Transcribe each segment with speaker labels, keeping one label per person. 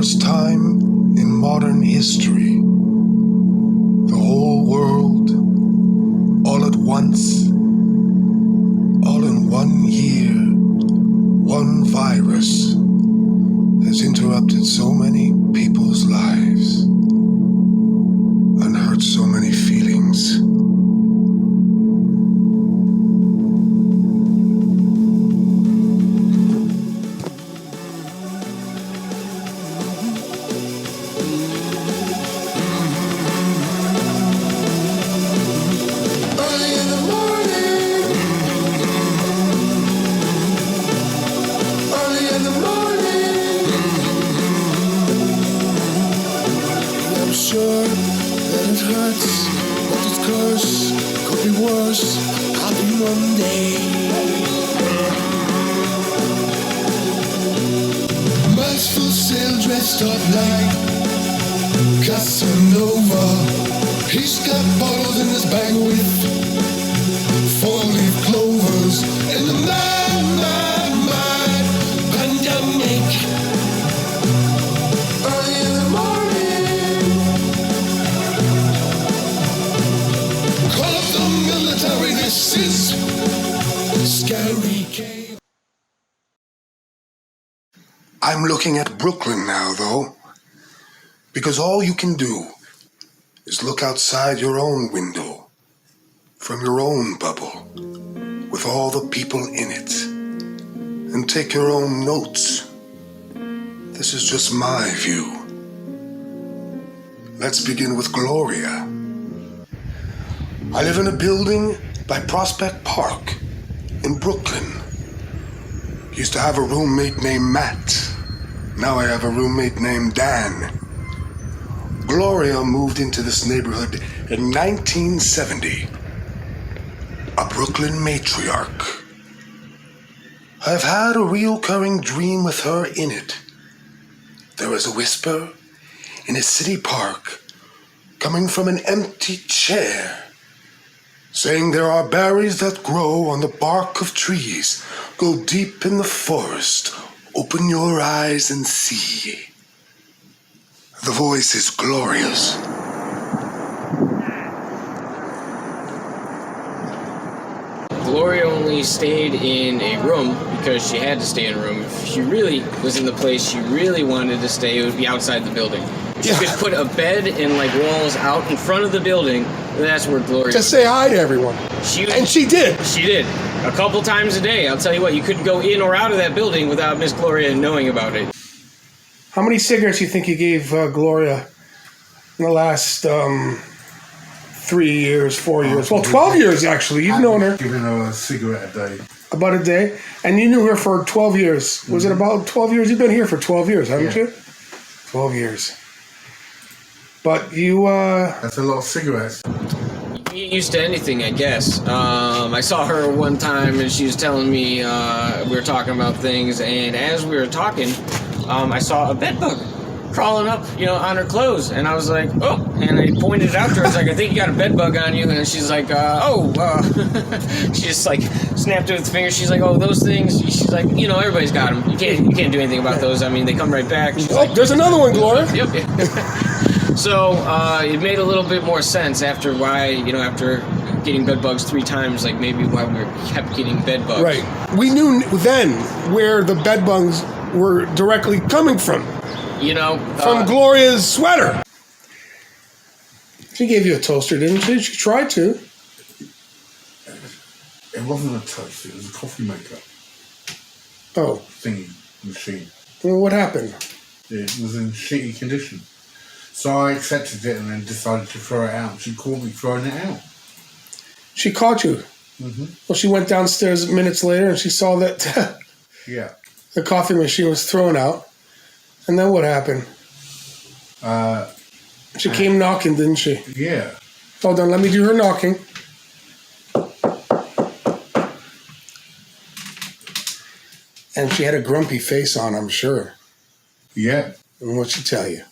Speaker 1: first time in modern history, the whole world, all at once, all in 1 year, one virus has interrupted so many people's lives and hurt so many feelings.
Speaker 2: Sure that it hurts, but it's curse, could be worse, happen one day. Master still dressed up like Casanova. He's got bottles in his bag with 4-leaf clovers in the mad pandemic. Early in the morning, call up the military, this is Scary Cave.
Speaker 1: I'm looking at Brooklyn now, though, because all you can do is look outside your own window, from your own bubble, with all the people in it, and take your own notes. This is just my view. Let's begin with Gloria. I live in a building by Prospect Park in Brooklyn. Used to have a roommate named Matt. Now I have a roommate named Dan. Gloria moved into this neighborhood in 1970. A Brooklyn matriarch. I've had a recurring dream with her in it. There was a whisper in a city park coming from an empty chair, saying there are berries that grow on the bark of trees. Go deep in the forest, open your eyes and see. The voice is Gloria's.
Speaker 3: Gloria only stayed in a room because she had to stay in a room. If she really was in the place she really wanted to stay, it would be outside the building. If you could put a bed and like walls out in front of the building, that's where Gloria
Speaker 4: Just say hi to everyone. And she did.
Speaker 3: She did. A couple times a day. I'll tell you what, you couldn't go in or out of that building without Miss Gloria knowing about it.
Speaker 4: How many cigarettes do you think you gave Gloria in the last 3 years, 4 years? Well, 12 years, actually. You've known her.
Speaker 5: Giving her a cigarette a day.
Speaker 4: About a day. And you knew her for 12 years. Was it about 12 years? You've been here for 12 years, haven't you? 12 years. But you...
Speaker 5: That's a lot of cigarettes.
Speaker 3: You get used to anything, I guess. I saw her one time and she was telling me, we were talking about things, and as we were talking, I saw a bed bug crawling up, on her clothes, and I was like, oh, and I pointed it out to her. I was like, I think you got a bed bug on you, and she's like, she just like snapped it with her fingers. She's like, oh, those things. She's like, everybody's got them. You can't do anything about those. I mean, they come right back. She's like,
Speaker 4: there's another one, Gloria.
Speaker 3: Yep. So it made a little bit more sense after after getting bed bugs 3 times, like maybe why we kept getting bed bugs.
Speaker 4: Right. We knew then where the bed bugs were directly coming from. From Gloria's sweater. She gave you a toaster, didn't she? She tried to.
Speaker 5: It wasn't a toaster, it was a coffee maker.
Speaker 4: Oh.
Speaker 5: Thingy machine.
Speaker 4: Well, what happened?
Speaker 5: It was in shitty condition. So I accepted it and then decided to throw it out. She caught me throwing it out.
Speaker 4: She caught you?
Speaker 5: Mm-hmm.
Speaker 4: Well, she went downstairs minutes later and she saw that the coffee machine was thrown out. And then what happened? She came knocking, didn't she?
Speaker 5: Yeah.
Speaker 4: Hold on, let me do her knocking. And she had a grumpy face on, I'm sure.
Speaker 5: Yeah.
Speaker 4: And what'd she tell you?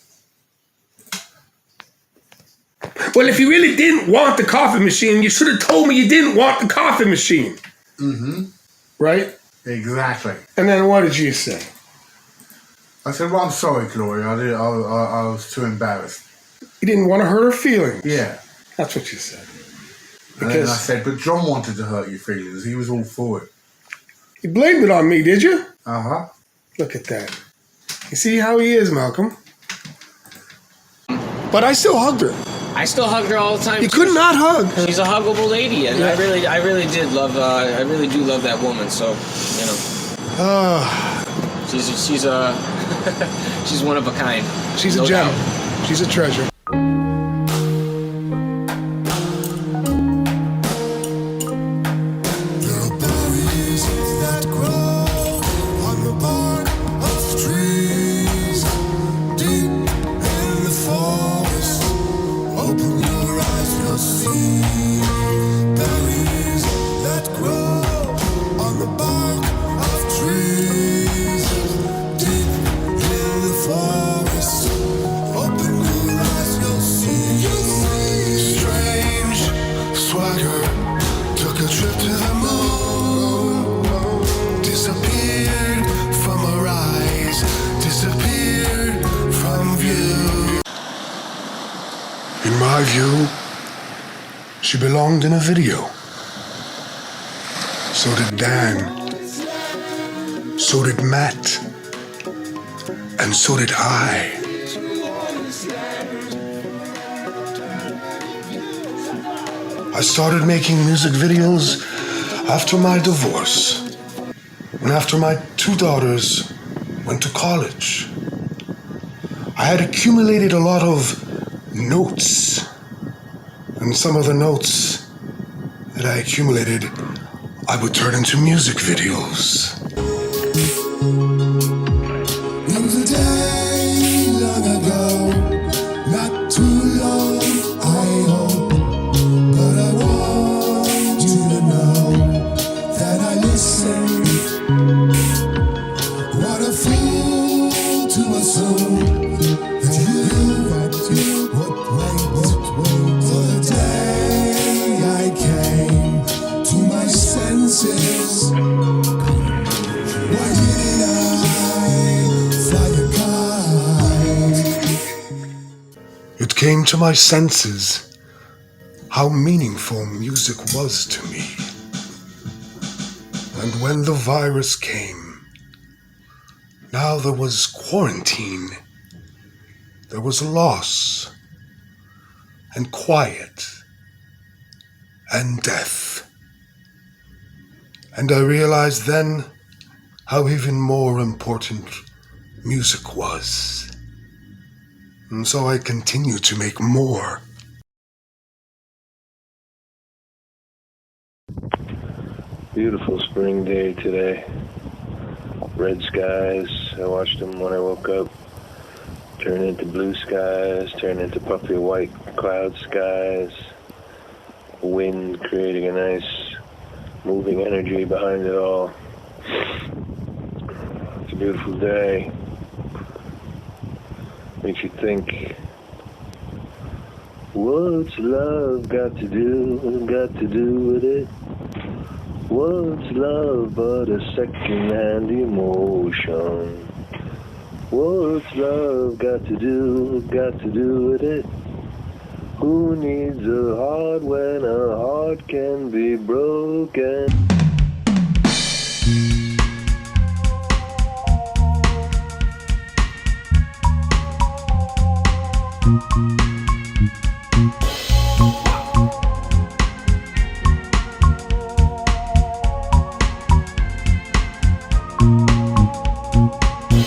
Speaker 4: Well, if you really didn't want the coffee machine, you should have told me you didn't want the coffee machine.
Speaker 5: Mm-hmm.
Speaker 4: Right?
Speaker 5: Exactly.
Speaker 4: And then what did you say?
Speaker 5: I said, well, I'm sorry, Gloria. I was too embarrassed.
Speaker 4: You didn't want to hurt her feelings.
Speaker 5: Yeah.
Speaker 4: That's what you said.
Speaker 5: And then I
Speaker 4: Because
Speaker 5: said, but John wanted to hurt your feelings. He was all for it.
Speaker 4: you blamed it on me, did you?
Speaker 5: Uh-huh.
Speaker 4: Look at that. You see how he is, Malcolm? But I still hugged her.
Speaker 3: I still hug her all the time.
Speaker 4: You
Speaker 3: too.
Speaker 4: could not hug.
Speaker 3: She's a huggable lady, and
Speaker 4: Yeah.
Speaker 3: I really did love. I really do love that woman. So, you know, she's she's one of a kind.
Speaker 4: She's
Speaker 3: No
Speaker 4: a gem.
Speaker 3: doubt.
Speaker 4: She's a treasure.
Speaker 2: There are berries that grow on the bark of trees deep in the forest. Open your eyes, you'll see berries that grow on the bark of trees deep in the forest. Open your eyes, you'll see. Strange swagger took a trip to the moon. Disappeared from our eyes. Disappeared from view.
Speaker 1: In my view, she belonged in a video. So did Dan. So did Matt. And so did I. I started making music videos after my divorce and after my 2 daughters went to college. I had accumulated a lot of notes, and some of the notes that I accumulated, I would turn into music videos.
Speaker 2: There was a day long ago, not too long, I hope. But I want you to know that I listened. What a fool to assume that you would wait for the day I came to my senses. Why didn't I fly a kite?
Speaker 1: It came to my senses how meaningful music was to me. And when the virus came, now there was quarantine, there was loss, and quiet, and death. And I realized then how even more important music was. And so I continue to make more.
Speaker 6: Beautiful spring day today. Red skies. I watched them when I woke up turn into blue skies, turn into puffy white cloud skies. Wind creating a nice moving energy behind it all. It's a beautiful day. Makes you think, what's love got to do with it? What's love but a second-hand emotion? What's love got to do with it? Who needs a heart when a heart can be broken?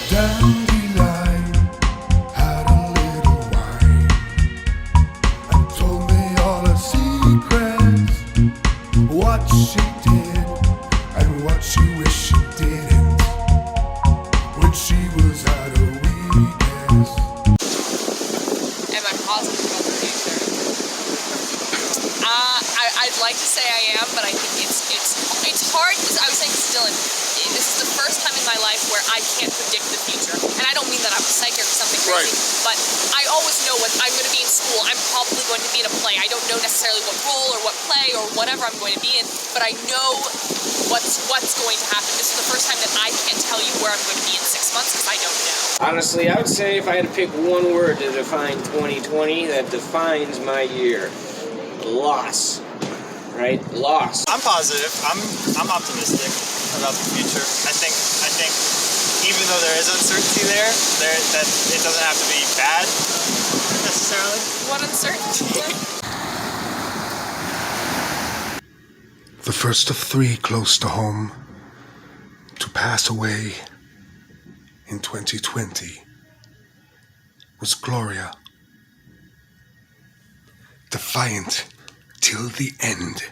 Speaker 2: Dandelion had a little wine and told me all her secrets, what she did and what she wished she didn't when she was at her weakest.
Speaker 7: Am I positive about the future? I'd like to say I am, but I think it's hard because I was saying to Dylan, this is the first time in my life where I can't predict the future. And I don't mean that I'm psychic or something crazy, but I always know what I'm going to be in school. I'm probably going to be in a play. I don't know necessarily what role or what play or whatever I'm going to be in, but I know what's going to happen. This is the first time that I can't tell you where I'm going to be in 6 months because I don't know.
Speaker 3: Honestly, I would say if I had to pick one word to define 2020, that defines my year. Loss. Right? Loss.
Speaker 8: I'm positive. I'm optimistic about the future. I think even though there is uncertainty there that it doesn't have to be bad necessarily.
Speaker 7: What uncertainty?
Speaker 1: The first of three close to home to pass away in 2020 was Gloria. Defiant till the end.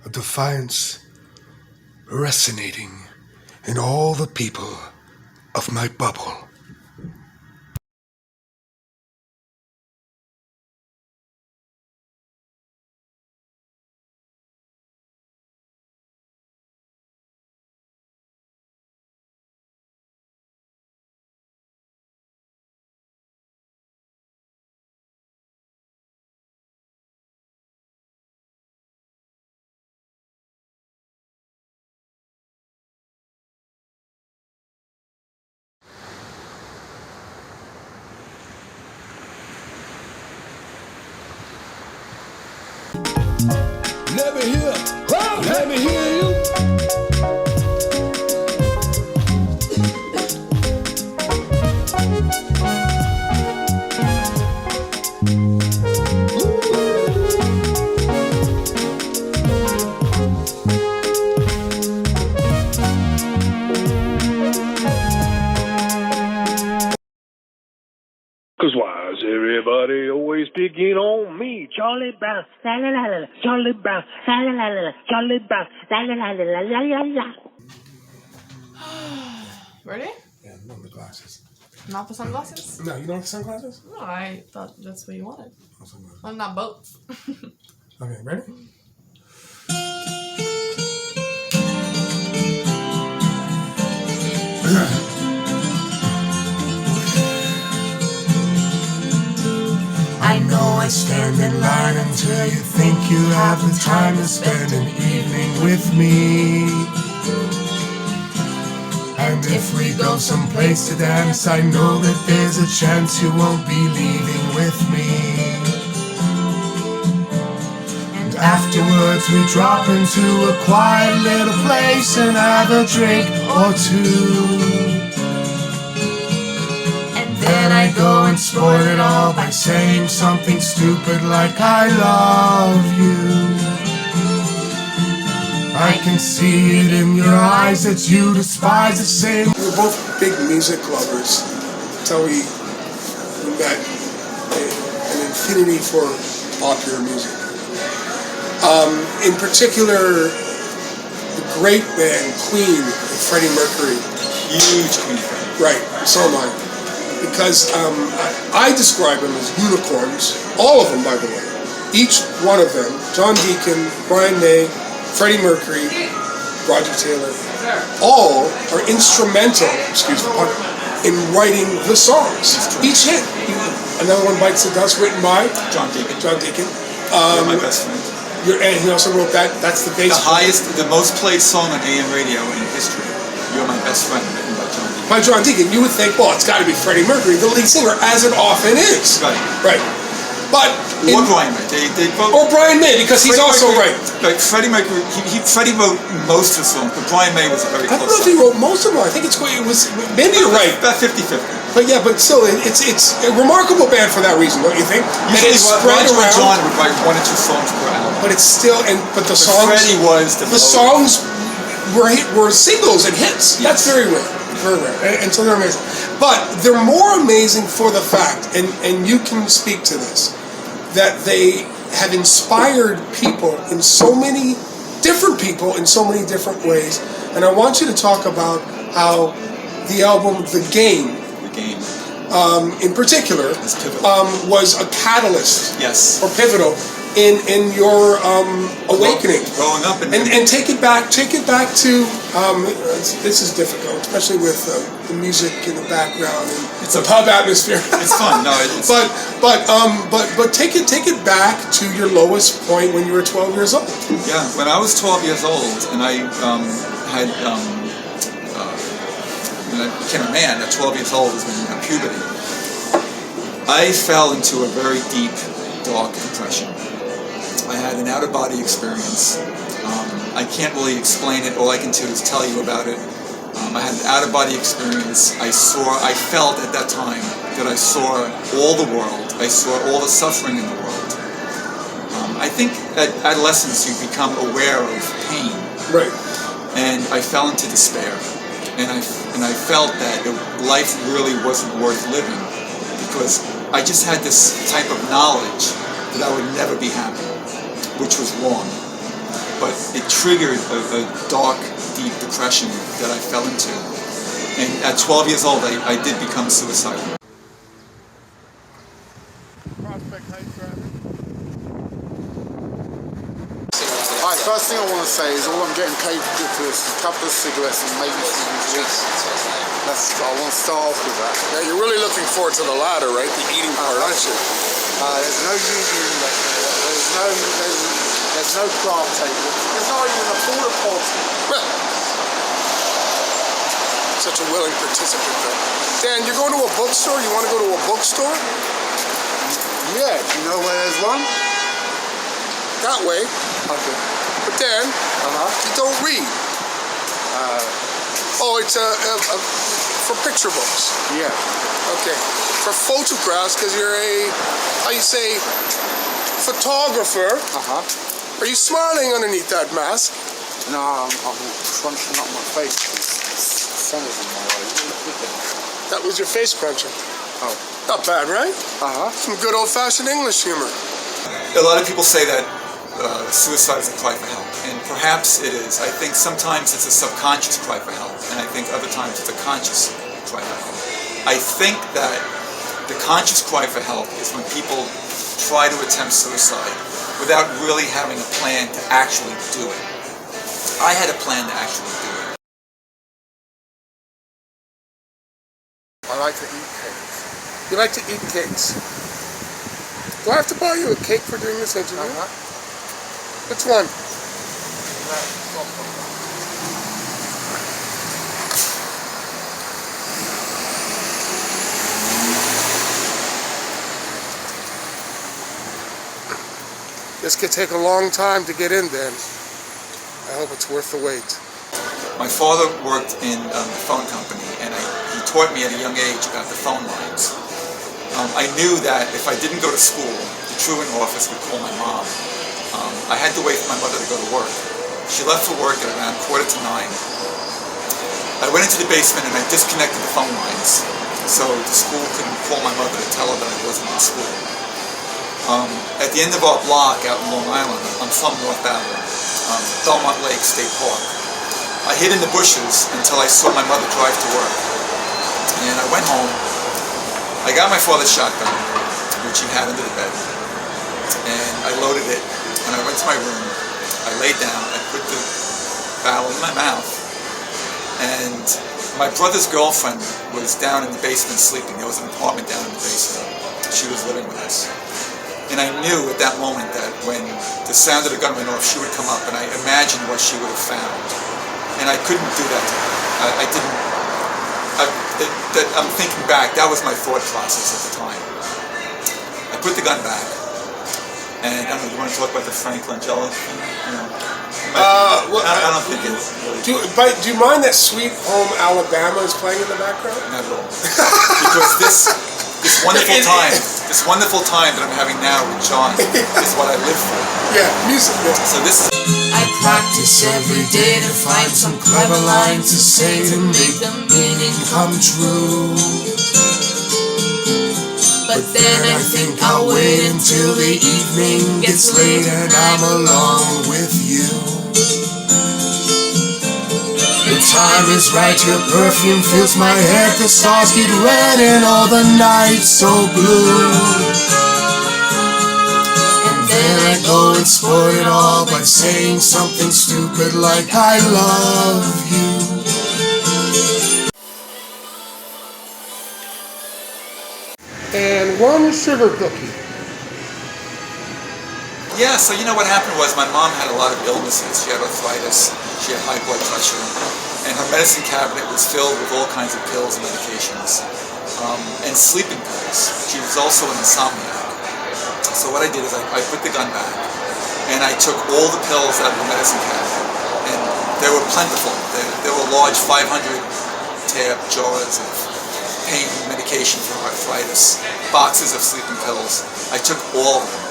Speaker 1: A defiance resonating in all the people of my bubble.
Speaker 2: Let me hear, let me hear you.
Speaker 6: Cause why is everybody always picking on me? Charlie Brown, la la la la, Charlie Brown, la la la la, Charlie Brown, la la la la la la la.
Speaker 9: Ready?
Speaker 4: Yeah, no, the glasses.
Speaker 9: Not the sunglasses?
Speaker 4: No, you don't have sunglasses?
Speaker 9: No, I thought that's what you wanted.
Speaker 4: No sunglasses.
Speaker 9: Well, not both.
Speaker 4: Okay, ready?
Speaker 2: I know I stand in line until you think you have the time to spend an evening with me. And if we go someplace to dance, I know that there's a chance you won't be leaving with me. And afterwards we drop into a quiet little place and have a drink or two. Then I go and spoil it all by saying something stupid like I love you. I can see it in your eyes that you despise the same.
Speaker 4: We're both big music lovers. That's how we met an affinity for popular music. In particular, the great band Queen with Freddie Mercury.
Speaker 5: Huge Queen fan.
Speaker 4: Right, so am I. Because I describe them as unicorns, all of them, by the way. Each one of them, John Deacon, Brian May, Freddie Mercury, Roger Taylor, all are instrumental, in writing the songs. Each hit. Another One Bites the Dust, written by
Speaker 5: John Deacon.
Speaker 4: You're
Speaker 5: my best friend.
Speaker 4: And he also wrote that. That's the bass.
Speaker 5: The most played song on AM radio in history. You're My Best Friend, written by John Deacon.
Speaker 4: By John Deacon. You would think, well, it's got to be Freddie Mercury, the lead singer, as it often is.
Speaker 5: Right.
Speaker 4: But
Speaker 5: or Brian May. They both.
Speaker 4: Or Brian May, because he's also right.
Speaker 5: Like Freddie Mercury, Freddie wrote most of the songs, but Brian May was a very
Speaker 4: I don't
Speaker 5: close.
Speaker 4: know if he wrote most of them. I think it was maybe you're right.
Speaker 5: About 50-50.
Speaker 4: But yeah, but still, it's a remarkable band for that reason, don't you think?
Speaker 5: Usually,
Speaker 4: it's spread
Speaker 5: Roger and John
Speaker 4: around.
Speaker 5: would write 1 or 2 songs per album.
Speaker 4: But it's still, but the
Speaker 5: But
Speaker 4: songs.
Speaker 5: Freddie was the
Speaker 4: songs were singles and hits. Yes. That's very rare. Very rare. And so they're amazing. But they're more amazing for the fact, and you can speak to this, that they have inspired people in so many different ways. And I want you to talk about how the album The Game, in particular, was a catalyst, or pivotal in your awakening.
Speaker 5: Growing up
Speaker 4: and take it back to this is difficult, especially with the music in the background and
Speaker 5: it's
Speaker 4: the pub atmosphere.
Speaker 5: It's fun. No, it's
Speaker 4: but take it back to your lowest point when you were 12 years old.
Speaker 5: Yeah, when I was 12 years old and I had
Speaker 10: and I became a man at 12 years old, is when you have puberty. I fell into a very deep, dark depression. I had an out-of-body experience. I can't really explain it. All I can do is tell you about it. I had an out-of-body experience. I felt at that time that I saw all the world. I saw all the suffering in the world. I think at adolescence you become aware of pain.
Speaker 4: Right.
Speaker 10: And I fell into despair. And I felt that life really wasn't worth living because I just had this type of knowledge that I would never be happy, which was wrong. But it triggered a dark, deep depression that I fell into. And at 12 years old, I did become suicidal.
Speaker 5: Alright, first thing I want to say is all I'm getting paid to do is a couple of cigarettes and maybe some juice. I want to start off with that.
Speaker 4: Now you're really looking forward to the latter, right? The eating part, aren't you?
Speaker 5: There's no union, there's no craft table. There's not even a porta potty.
Speaker 4: Such a willing participant, though. Dan, you're going to a bookstore? You want to go to a bookstore?
Speaker 5: Yeah, do you know where there's one?
Speaker 4: That way.
Speaker 5: Okay.
Speaker 4: But Dan, you don't read. It's for picture books.
Speaker 5: Yeah.
Speaker 4: Okay. For photographs, because you're a, photographer. Are you smiling underneath that mask?
Speaker 5: No, I'm crunching up my face. Sun is in my eyes.
Speaker 4: That was your face crunching.
Speaker 5: Oh.
Speaker 4: Not bad, right? Some good old-fashioned English humor.
Speaker 10: A lot of people say that suicide is a cry for help, and perhaps it is. I think sometimes it's a subconscious cry for help, and I think other times it's a conscious cry for help. I think that the conscious cry for help is when people try to attempt suicide without really having a plan to actually do it. I had a plan to actually do it.
Speaker 5: I like to eat cakes.
Speaker 4: You like to eat cakes. Do I have to buy you a cake for doing this interview? Which one? This could take a long time to get in then. I hope it's worth the wait.
Speaker 10: My father worked in a phone company, and he taught me at a young age about the phone lines. I knew that if I didn't go to school, the truant office would call my mom. I had to wait for my mother to go to work. She left for work at around 8:45. I went into the basement and I disconnected the phone lines so the school couldn't call my mother to tell her that I wasn't in school. At the end of our block out in Long Island, I'm from North Babylon, Belmont Lake State Park. I hid in the bushes until I saw my mother drive to work. And I went home. I got my father's shotgun, which he had under the bed, and I loaded it, and I went to my room. I laid down, I put the barrel in my mouth, and my brother's girlfriend was down in the basement sleeping. There was an apartment down in the basement. She was living with us. And I knew at that moment that when the sound of the gun went off, she would come up, and I imagined what she would have found. And I couldn't do that to her. I didn't. I'm thinking back, that was my thought process at the time. I put the gun back, and I don't know, you want to talk about the Frank Langella thing? I don't think it really...
Speaker 4: Do you mind that Sweet Home Alabama is playing in the background?
Speaker 10: Not at all. Because this wonderful time that I'm having now with John is what I live for.
Speaker 4: Yeah, music.
Speaker 10: So this is...
Speaker 11: I practice every day to find some clever line to say to make the meaning come true. But then I think I'll wait until the evening gets late and I'm alone with you. The time is right, your perfume fills my head, the stars get red and all the nights so blue. Then I go and spoil it all by saying something stupid like I love you.
Speaker 4: And one sugar cookie.
Speaker 10: Yeah, so you know what happened was my mom had a lot of illnesses. She had arthritis, she had high blood pressure, and her medicine cabinet was filled with all kinds of pills and medications, and sleeping pills. She was also an insomniac. So what I did is I put the gun back, and I took all the pills out of the medicine cabinet, and they were plentiful. There were large 500-tab jars of pain medication for arthritis, boxes of sleeping pills. I took all of them,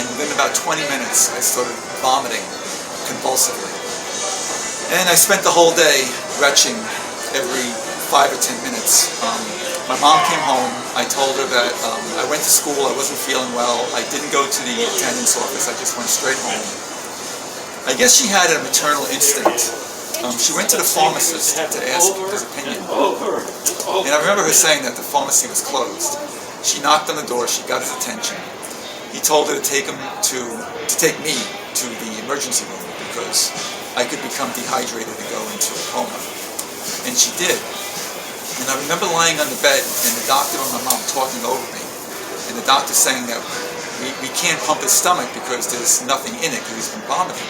Speaker 10: and within about 20 minutes, I started vomiting convulsively. And I spent the whole day retching every 5 or 10 minutes. My mom came home. I told her that I went to school, I wasn't feeling well. I didn't go to the attendance office, I just went straight home. I guess she had a maternal instinct. She went to the pharmacist to ask his opinion. And I remember her saying that the pharmacy was closed. She knocked on the door, she got his attention. He told her to take me to the emergency room because I could become dehydrated and go into a coma. And she did. And I remember lying on the bed and the doctor and my mom talking over me. And the doctor saying that we can't pump his stomach because there's nothing in it because he's been vomiting.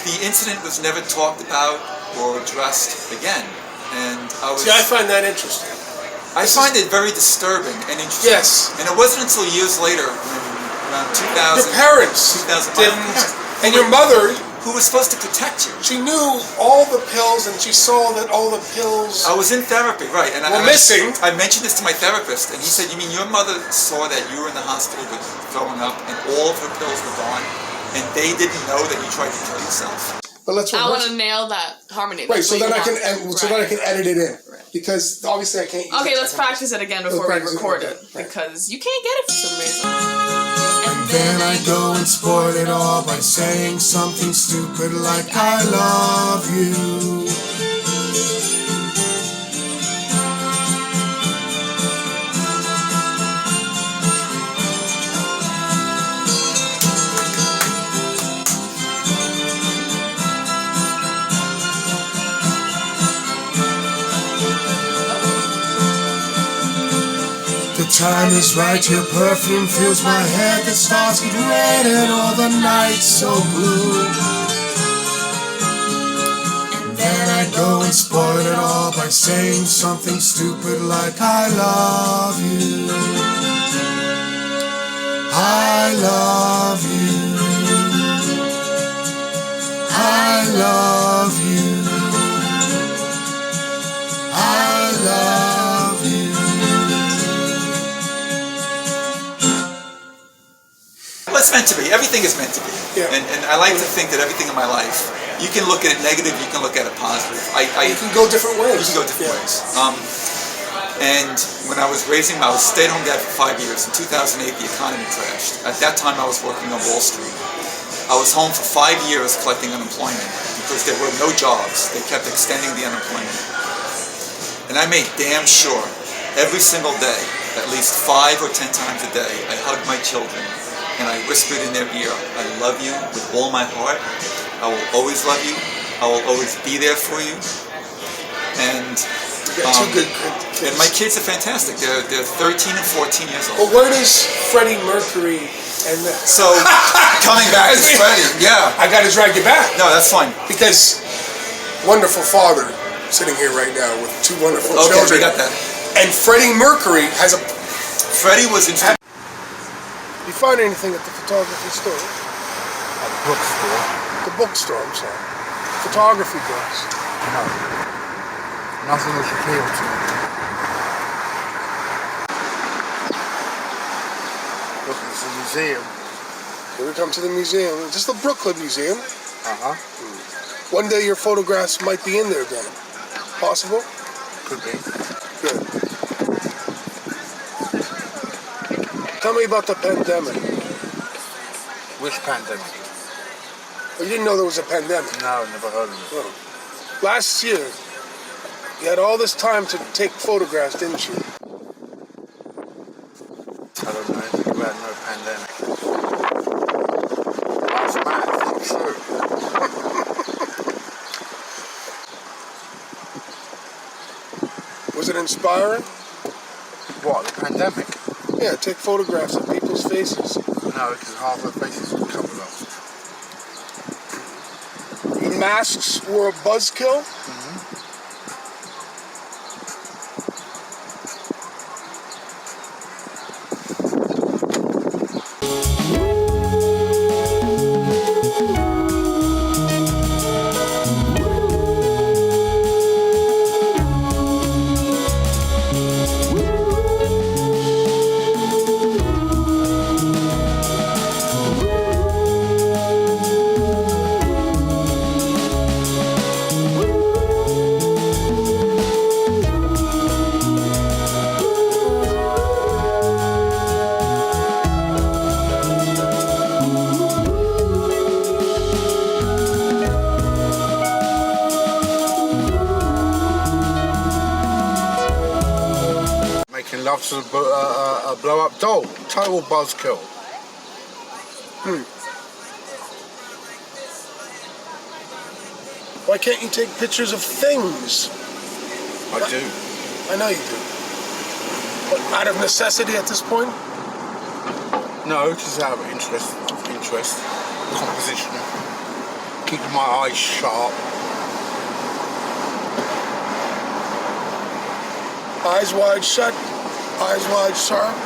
Speaker 10: The incident was never talked about or addressed again. And I was...
Speaker 4: See, I find that interesting.
Speaker 10: I find it very disturbing and interesting.
Speaker 4: Yes.
Speaker 10: And it wasn't until years later, around 2000...
Speaker 4: Your parents
Speaker 10: 2005,
Speaker 4: didn't... And your mother...
Speaker 10: Who was supposed to protect you.
Speaker 4: She knew all the pills and she saw that all the pills...
Speaker 10: I was in therapy, right. And
Speaker 4: were missing.
Speaker 10: I mentioned this to my therapist, and he said, you mean your mother saw that you were in the hospital with throwing up and all of her pills were gone, and they didn't know that you tried to kill yourself?
Speaker 4: But let's
Speaker 9: I want to nail that harmony.
Speaker 4: Right,
Speaker 9: That's
Speaker 4: so
Speaker 9: what
Speaker 4: then
Speaker 9: you
Speaker 4: I can
Speaker 9: want.
Speaker 4: so then I can edit it in because obviously I can't. Use
Speaker 9: Okay,
Speaker 4: that
Speaker 9: let's
Speaker 4: technique.
Speaker 9: practice it again before we record it because you can't get it for some reason.
Speaker 11: And then I go and spoil it all by saying something stupid like I love you. The time is right, your perfume fills my head, the stars get red and all the nights so blue. And then I go and spoil it all by saying something stupid like I love you. I love you. I love you. I love you.
Speaker 10: Well, it's meant to be. Everything is meant to be.
Speaker 4: Yeah.
Speaker 10: And I like to think that everything in my life, you can look at it negative, you can look at it positive.
Speaker 4: You can go different ways.
Speaker 10: You can go different ways. And when I was I was a stay-at-home dad for 5 years. In 2008, the economy crashed. At that time, I was working on Wall Street. I was home for 5 years collecting unemployment because there were no jobs. They kept extending the unemployment. And I made damn sure every single day, at least 5 or 10 times a day, I hugged my children and I whispered in their ear, I love you with all my heart. I will always love you. I will always be there for you. And
Speaker 4: You got two good kids.
Speaker 10: and my kids are fantastic. They're 13 and 14 years
Speaker 4: But
Speaker 10: old.
Speaker 4: where does Freddie Mercury and the...
Speaker 10: So coming back to Freddie, yeah.
Speaker 4: I got to drag you back.
Speaker 10: No, that's fine.
Speaker 4: Because wonderful father sitting here right now with two wonderful
Speaker 10: Okay,
Speaker 4: children.
Speaker 10: we got that.
Speaker 4: And Freddie Mercury has a...
Speaker 10: Freddie was in.
Speaker 4: You find anything at the photography store?
Speaker 5: At the bookstore?
Speaker 4: The bookstore, I'm sorry. Photography books.
Speaker 5: No. Nothing that you came to. Look, it's a museum.
Speaker 4: Here we come to the museum. Is this the Brooklyn Museum?
Speaker 5: Uh-huh.
Speaker 4: One day your photographs might be in there, Dan. Possible?
Speaker 5: Could be.
Speaker 4: Good. Tell me about the pandemic.
Speaker 5: Which pandemic?
Speaker 4: Oh, you didn't know there was a pandemic?
Speaker 5: No, never heard of it.
Speaker 4: Oh. Last year, you had all this time to take photographs, didn't you?
Speaker 5: I don't know anything about no pandemic. Last month, I'm sure.
Speaker 4: Was it inspiring?
Speaker 5: what, the pandemic?
Speaker 4: Yeah, take photographs of people's faces.
Speaker 5: No, because half their faces were covered up.
Speaker 4: Masks were a buzzkill.
Speaker 5: Making love to a blow-up doll. Total buzzkill.
Speaker 4: Why can't you take pictures of things?
Speaker 5: I do.
Speaker 4: I know you do. But out of necessity at this point?
Speaker 5: No, just out of interest. Composition. Keeping my eyes sharp.
Speaker 4: Eyes wide shut, eyes wide sharp.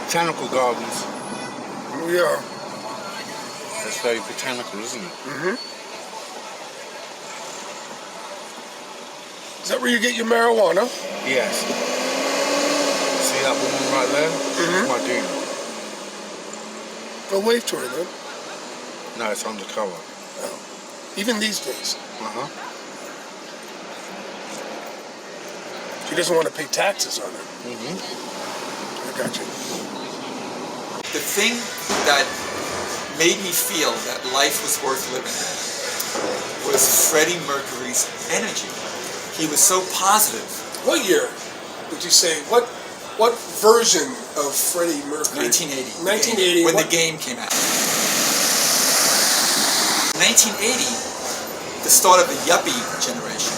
Speaker 5: Botanical gardens.
Speaker 4: We are.
Speaker 5: That's very botanical, isn't it?
Speaker 4: Is that where you get your marijuana?
Speaker 5: Yes. See that woman right there? She's my dude.
Speaker 4: Go wave to her then.
Speaker 5: No, it's undercover.
Speaker 4: Even these days. She doesn't want to pay taxes on it. I got you.
Speaker 10: The thing that made me feel that life was worth living was Freddie Mercury's energy. He was so positive.
Speaker 4: What year would you say? What version of Freddie Mercury?
Speaker 10: 1980.
Speaker 4: 1980.
Speaker 10: When the game came out. 1980, the start of the yuppie generation.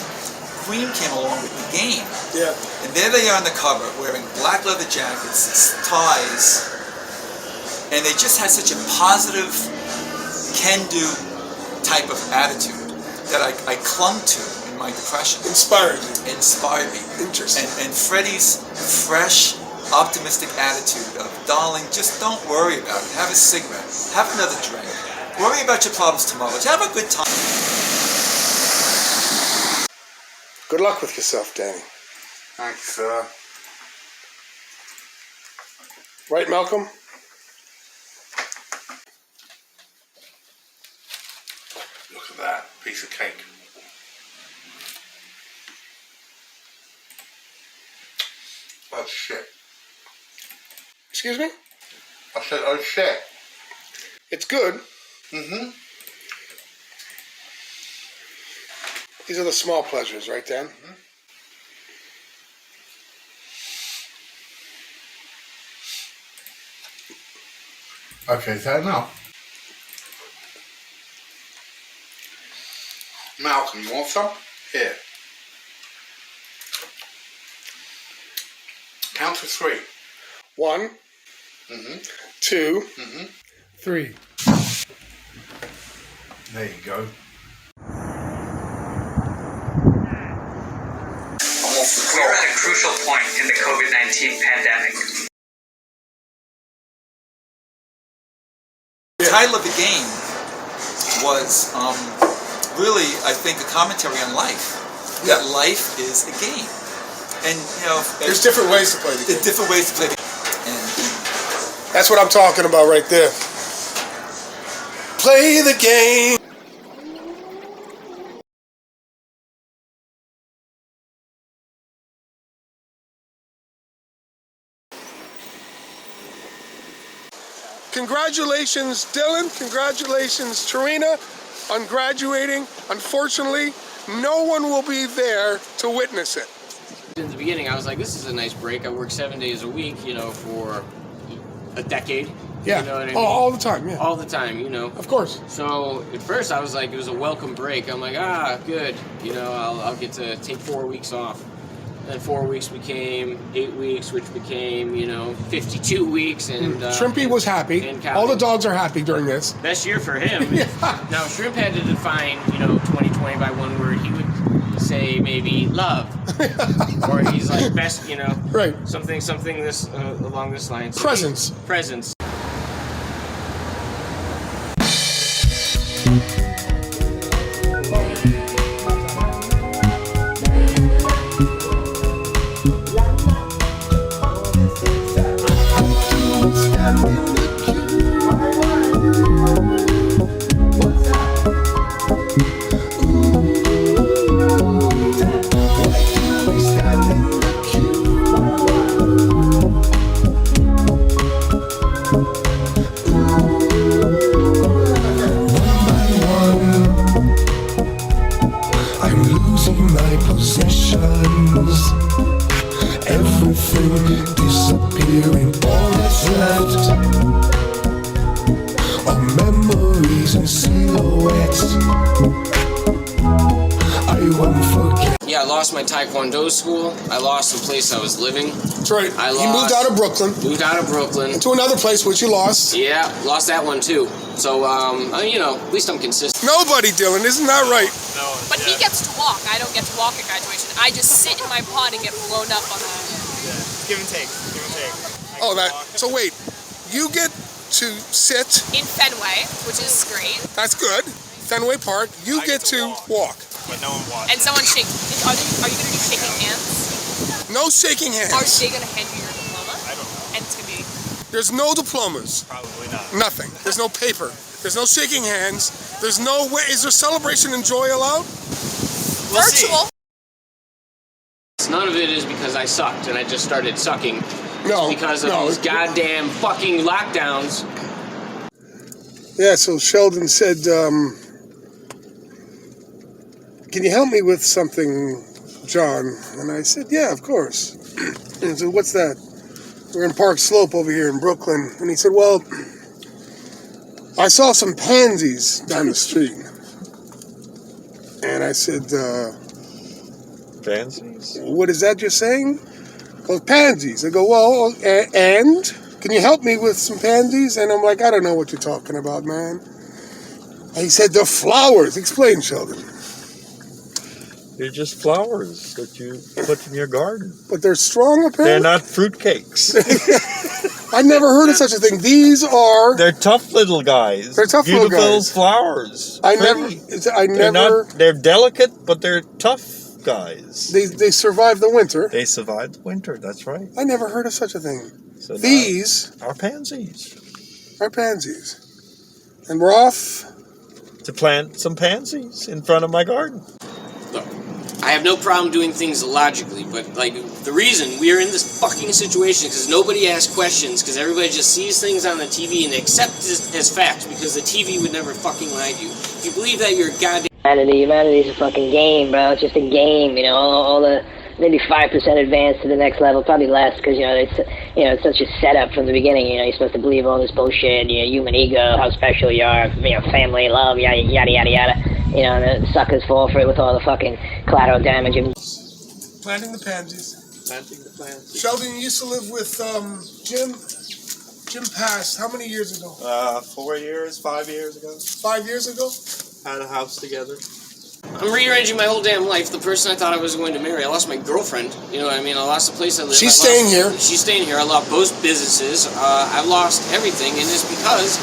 Speaker 10: Queen came along with the game.
Speaker 4: Yeah.
Speaker 10: And there they are on the cover, wearing black leather jackets, ties, and they just had such a positive, can-do type of attitude that I clung to in my depression.
Speaker 4: Inspired you.
Speaker 10: Inspired me.
Speaker 4: Interesting.
Speaker 10: And Freddie's fresh, optimistic attitude of, darling, just don't worry about it. Have a cigarette. Have another drink. Worry about your problems tomorrow. Just have a good time.
Speaker 4: Good luck with yourself, Danny.
Speaker 5: Thanks, sir.
Speaker 4: Right, Malcolm?
Speaker 5: Look at that piece of cake. Oh shit.
Speaker 4: Excuse me?
Speaker 5: I said, oh shit.
Speaker 4: It's good. These are the small pleasures, right, Dan?
Speaker 5: Okay, is that enough? Malcolm, you want some? Here. Count to 3.
Speaker 4: 1, 2, 3.
Speaker 5: There you go.
Speaker 12: We're at a crucial point in the COVID-19 pandemic.
Speaker 10: The title of the game was really, I think, a commentary on life. That life is a game. And, you know...
Speaker 4: There's different ways to play the game.
Speaker 10: There's different ways to play the game. And
Speaker 4: that's what I'm talking about right there. Play the game. Congratulations, Dylan. Congratulations, Tarina, on graduating. Unfortunately, no one will be there to witness it.
Speaker 3: In the beginning, I was like, this is a nice break. I work 7 days a week, you know, for a decade.
Speaker 4: Yeah.
Speaker 3: You know what I mean?
Speaker 4: All the time, yeah.
Speaker 3: All the time, you know.
Speaker 4: Of course.
Speaker 3: So at first I was like, it was a welcome break. I'm like, good. You know, I'll get to take 4 weeks off. Then 4 weeks became 8 weeks, which became, 52 weeks. And
Speaker 4: Shrimpy was happy.
Speaker 3: and
Speaker 4: All the dogs are happy during this.
Speaker 3: best year for him. Now, Shrimp had to define, 2020 by one word. He would say maybe love. Or he's like best,
Speaker 4: Right.
Speaker 3: something this along this line. So
Speaker 4: Presence.
Speaker 3: Presence.
Speaker 2: I'm losing my possessions. Everything disappearing, all that's left are memories and silhouettes. I won't forget.
Speaker 3: Yeah, I lost my Taekwondo school. I lost the place I was living.
Speaker 4: That's right.
Speaker 3: I
Speaker 4: You moved out of Brooklyn
Speaker 3: Moved out of Brooklyn.
Speaker 4: to another place, which you lost.
Speaker 3: Yeah, lost that one too. So, at least I'm consistent.
Speaker 4: Nobody, Dylan. Isn't that right?
Speaker 8: No.
Speaker 7: But he gets to walk. I don't get to walk at graduation. I just sit in my pod and get blown up on the.
Speaker 8: Give and take. Give and take.
Speaker 4: Oh, that. So wait, you get to sit.
Speaker 7: In Fenway, which is great.
Speaker 4: That's good. Fenway Park. You get to walk.
Speaker 8: But no one watches.
Speaker 7: And someone shake. Are you going to be shaking hands?
Speaker 4: No shaking hands.
Speaker 7: Are they going to hand you your diploma?
Speaker 8: I don't know.
Speaker 7: And it's going to be.
Speaker 4: There's no diplomas.
Speaker 8: Probably not.
Speaker 4: Nothing. There's no paper. There's no shaking hands. There's no way. Is there celebration and joy allowed?
Speaker 8: We'll see.
Speaker 7: Virtual.
Speaker 3: None of it is because I sucked and I just started sucking.
Speaker 4: No.
Speaker 3: It's because of these goddamn fucking lockdowns.
Speaker 1: Yeah, so Sheldon said, can you help me with something, John? And I said, yeah, of course. And he said, what's that? We're in Park Slope over here in Brooklyn. And he said, well, I saw some pansies down the street. And I said,
Speaker 13: Pansies?
Speaker 1: what is that you're saying? He goes, pansies. I go, well, and? Can you help me with some pansies? And I'm like, I don't know what you're talking about, man. And he said, they're flowers. Explain, Sheldon.
Speaker 13: They're just flowers that you put in your garden.
Speaker 1: But they're strong, apparently?
Speaker 13: They're not fruitcakes.
Speaker 1: I've never heard of such a thing. These are...
Speaker 13: They're tough little guys.
Speaker 1: They're tough little
Speaker 13: Beautiful
Speaker 1: guys.
Speaker 13: flowers.
Speaker 1: I
Speaker 13: Pretty.
Speaker 1: never...
Speaker 13: They're delicate, but they're tough guys.
Speaker 1: They survive the winter.
Speaker 13: They survive the winter, that's right.
Speaker 1: I never heard of such a thing.
Speaker 13: So
Speaker 1: These
Speaker 13: are pansies.
Speaker 1: are pansies. And we're off...
Speaker 13: to plant some pansies in front of my garden.
Speaker 3: Look, I have no problem doing things logically, but the reason we are in this fucking situation because nobody asks questions, because everybody just sees things on the TV and accepts it as fact, because the TV would never fucking lie to you. If you believe that, you're a goddamn...
Speaker 14: Humanity's a fucking game, bro. It's just a game, all the maybe 5% advanced to the next level, probably less, because it's such a setup from the beginning. You're supposed to believe all this bullshit, human ego, how special you are, family, love, yada yada yada yada. And the suckers fall for it with all the fucking collateral damage.
Speaker 4: Planting the pansies.
Speaker 13: Planting the pansies.
Speaker 4: Sheldon, you used to live with Jim. Jim passed how many years ago?
Speaker 13: 4 years, 5 years ago.
Speaker 4: 5 years ago?
Speaker 13: Had a house together.
Speaker 3: I'm rearranging my whole damn life. The person I thought I was going to marry, I lost my girlfriend. You know what I mean? I lost the place I live.
Speaker 4: She's staying here.
Speaker 3: She's staying here. I lost both businesses. I've lost everything, and it's because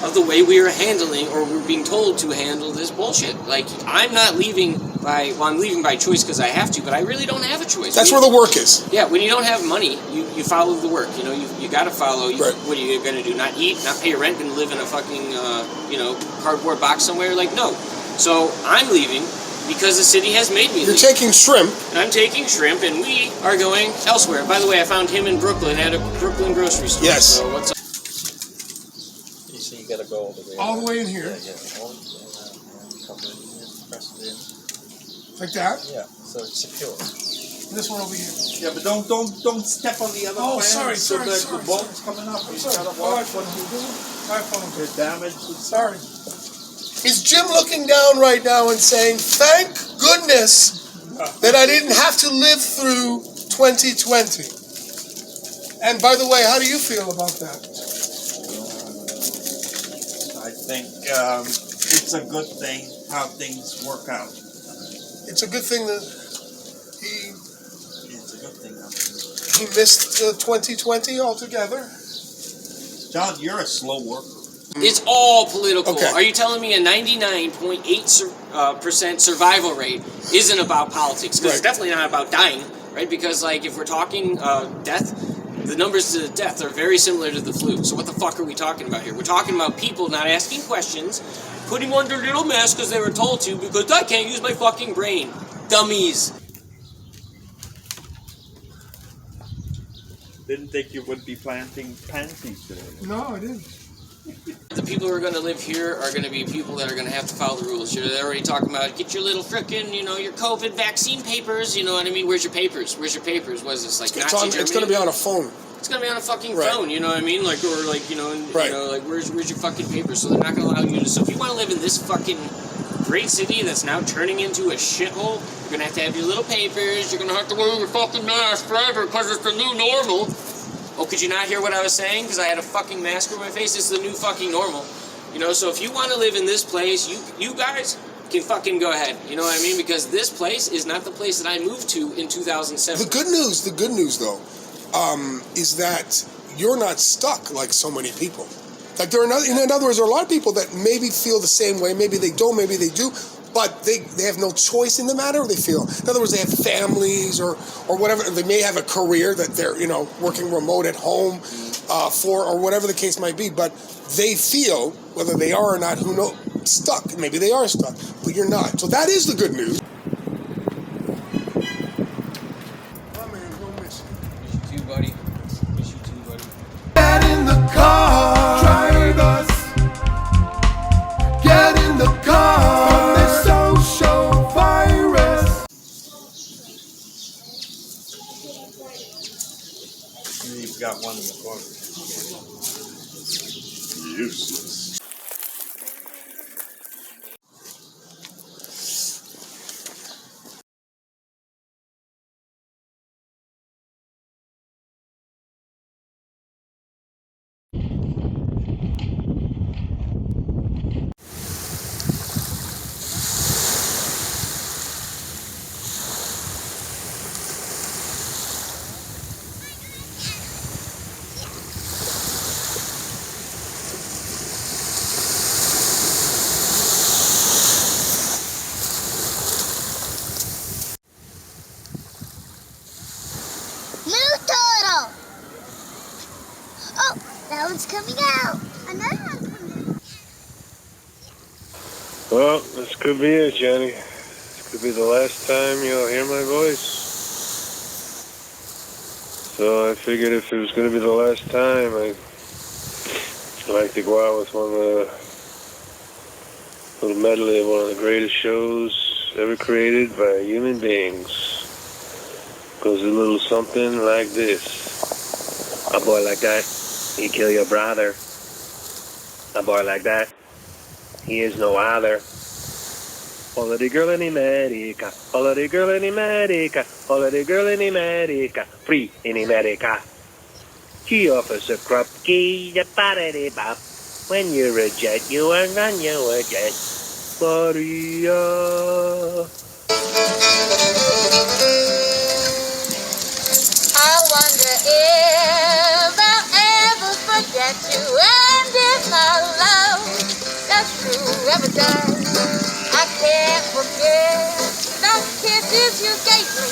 Speaker 3: of the way we are handling, or we're being told to handle this bullshit. I'm not leaving I'm leaving by choice because I have to, but I really don't have a choice.
Speaker 4: That's where the work is.
Speaker 3: Yeah, when you don't have money, you follow the work. You got to follow.
Speaker 4: Right.
Speaker 3: What are you going to do? Not eat, not pay your rent, and live in a fucking cardboard box somewhere? No. So I'm leaving because the city has made me leave.
Speaker 4: You're taking shrimp.
Speaker 3: And I'm taking shrimp, and we are going elsewhere. By the way, I found him in Brooklyn at a Brooklyn grocery store.
Speaker 4: Yes.
Speaker 3: So what's up?
Speaker 13: You see, you gotta go all the way.
Speaker 4: All the way in here.
Speaker 13: Yeah. Cover it in here, press it in.
Speaker 4: Like that?
Speaker 13: Yeah, so it's secure.
Speaker 4: This one over here.
Speaker 15: Yeah, but don't step on the other
Speaker 4: Oh,
Speaker 15: fan
Speaker 4: sorry.
Speaker 15: the bolt's coming up. You gotta watch what you do.
Speaker 4: My phone.
Speaker 15: It's damaged.
Speaker 4: Sorry. Is Jim looking down right now and saying, thank goodness that I didn't have to live through 2020? And by the way, how do you feel about that?
Speaker 15: I think it's a good thing how things work out.
Speaker 4: It's a good thing that
Speaker 15: It's a good thing.
Speaker 4: he missed 2020 altogether.
Speaker 15: John, you're a slow worker.
Speaker 3: It's all political.
Speaker 4: Okay.
Speaker 3: Are you telling me a 99.8% survival rate isn't about politics? Because it's definitely not about dying, right? Because, like, if we're talking death, the numbers to death are very similar to the flu. So what the fuck are we talking about here? We're talking about people not asking questions, putting on their little mask because they were told to, because I can't use my fucking brain. Dummies.
Speaker 13: Didn't think you would be planting pansies today.
Speaker 4: No, I didn't.
Speaker 3: The people who are going to live here are going to be people that are going to have to follow the rules. They're already talking about, get your little frickin', your COVID vaccine papers, you know what I mean? Where's your papers? Where's your papers? What is this, like Nazi Germany?
Speaker 4: It's going to be on a phone.
Speaker 3: It's going to be on a fucking
Speaker 4: Right.
Speaker 3: phone, you know what I mean? Like, or like, like, where's your fucking papers? So they're not going to allow you to, so if you want to live in this fucking great city that's now turning into a shithole, you're going to have your little papers, you're going to have to wear your fucking mask forever because it's the new normal. Oh, could you not hear what I was saying? Because I had a fucking mask over my face. This is the new fucking normal. So if you want to live in this place, you guys can fucking go ahead. You know what I mean? Because this place is not the place that I moved to in 2007.
Speaker 4: The good news though, is that you're not stuck like so many people. Like in other words, there are a lot of people that maybe feel the same way. Maybe they don't, maybe they do. But they have no choice in the matter, they feel. In other words, they have families or whatever. They may have a career that they're, working remote at home for, or whatever the case might be. But they feel, whether they are or not, who knows, stuck. Maybe they are stuck, but you're not. So that is the good news.
Speaker 3: Miss you too, buddy. Miss you too, buddy.
Speaker 2: Get in the car, drive us. Get in the car. From this social virus.
Speaker 15: You've got one in the corner.
Speaker 2: Useless.
Speaker 16: New turtle! Oh, that one's coming out. Another one's coming out.
Speaker 6: Well, this could be it, Johnny. This could be the last time you'll hear my voice. So I figured if it was going to be the last time, I'd like to go out with one of the little medley of one of the greatest shows ever created by human beings. Goes a little something like this. A boy like that, he kill your brother. A boy like that, he is no other. Follow the girl in America, follow the girl in America, follow the girl in America, free in America. She offers a crop key, the party bop. When you're a jet, you are on your jet. Maria.
Speaker 16: I wonder if I'll ever forget you, and if my love that's true ever does. I can't forget the kisses you gave me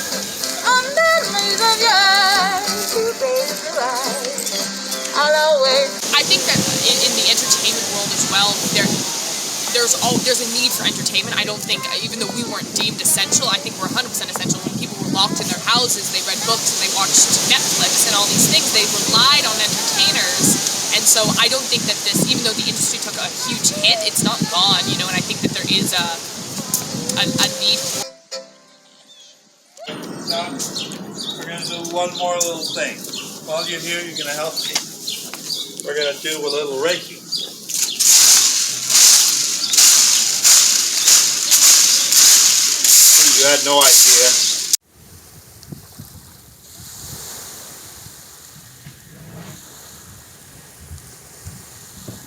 Speaker 16: on the knees of yours, two baby blue eyes. I'll always.
Speaker 7: I think that in the entertainment world as well, there's a need for entertainment. I don't think, even though we weren't deemed essential, I think we're 100% essential. When people were locked in their houses, they read books and they watched Netflix and all these things. They relied on entertainers. And so I don't think that this, even though the industry took a huge hit, it's not gone, and I think that there is a need for
Speaker 15: Now, we're going to do one more little thing. While you're here, you're going to help me. We're going to do a little Reiki. You had no idea.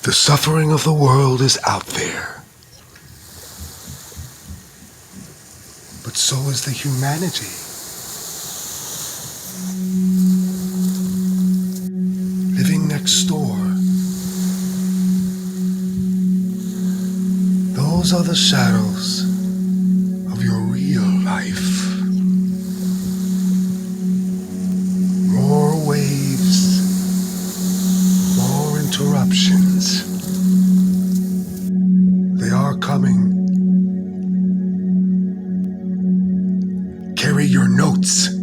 Speaker 1: The suffering of the world is out there. But so is the humanity. Living next door. Those are the shadows of your real life. More waves, more interruptions. They are coming. Carry your notes.